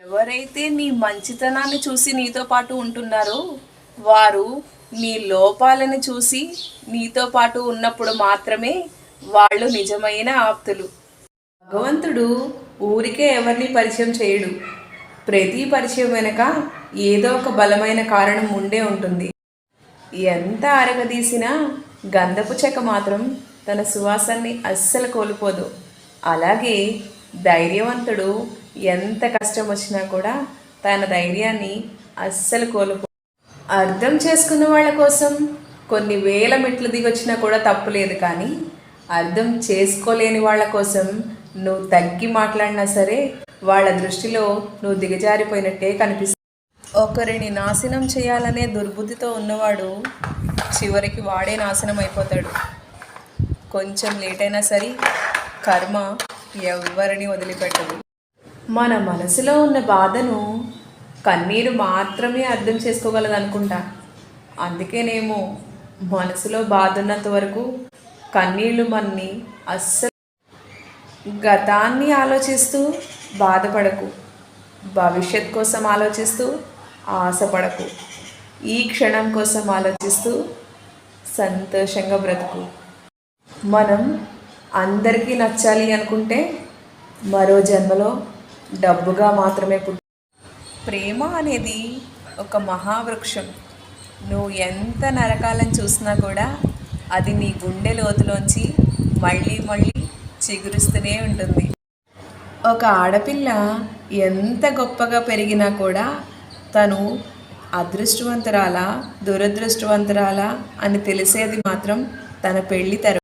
ఎవరైతే నీ మంచితనాన్ని చూసి నీతో పాటు ఉంటున్నారో వారు నీ లోపాలను చూసి నీతో పాటు ఉన్నప్పుడు మాత్రమే వాళ్ళు నిజమైన ఆప్తులు. భగవంతుడు ఊరికే ఎవరిని పరిచయం చేయడు. ప్రతి పరిచయం వెనక ఏదో ఒక బలమైన కారణం ఉండే ఉంటుంది. ఎంత అరగదీసినా గంధపు చెక్క మాత్రం తన సువాసనని అస్సలు కోల్పోదు. అలాగే ధైర్యవంతుడు ఎంత కష్టం వచ్చినా కూడా తన ధైర్యాన్ని అస్సలు కోల్పో. అర్థం చేసుకున్న వాళ్ళ కోసం కొన్ని వేల మెట్లు దిగొచ్చినా కూడా తప్పులేదు, కానీ అర్థం చేసుకోలేని వాళ్ళ కోసం నువ్వు తగ్గి మాట్లాడినా సరే వాళ్ళ దృష్టిలో నువ్వు దిగజారిపోయినట్టే కనిపిస్తుంది. ఒకరిని నాశనం చేయాలనే దుర్బుద్ధితో ఉన్నవాడు చివరికి వాడే నాశనం అయిపోతాడు. కొంచెం లేట్ అయినా సరే కర్మ ఎవరిని వదిలిపెట్టదు. మన మనసులో ఉన్న బాధను కన్నీరు మాత్రమే అర్థం చేసుకోగలదు అనుకుంటా. అందుకేనేమో మనసులో బాధ ఉన్నంత వరకు కన్నీళ్ళు మనని అస్సలు. గతాన్ని ఆలోచిస్తూ బాధపడకు, భవిష్యత్ కోసం ఆలోచిస్తూ ఆశపడకు, ఈ క్షణం కోసం ఆలోచిస్తూ సంతోషంగా బ్రతుకు. మనం అందరికీ నచ్చాలి అనుకుంటే మరో జన్మలో డబ్బుగా మాత్రమే ప్రేమ అనేది ఒక మహావృక్షం. నువ్వు ఎంత నరకాలను చూసినా కూడా అది నీ గుండె లోతులోంచి మళ్ళీ మళ్ళీ చిగురుస్తూనే ఉంటుంది. ఒక ఆడపిల్ల ఎంత గొప్పగా పెరిగినా కూడా తను అదృష్టవంతురాలా దురదృష్టవంతురాలా అని తెలిసేది మాత్రం తన పెళ్ళి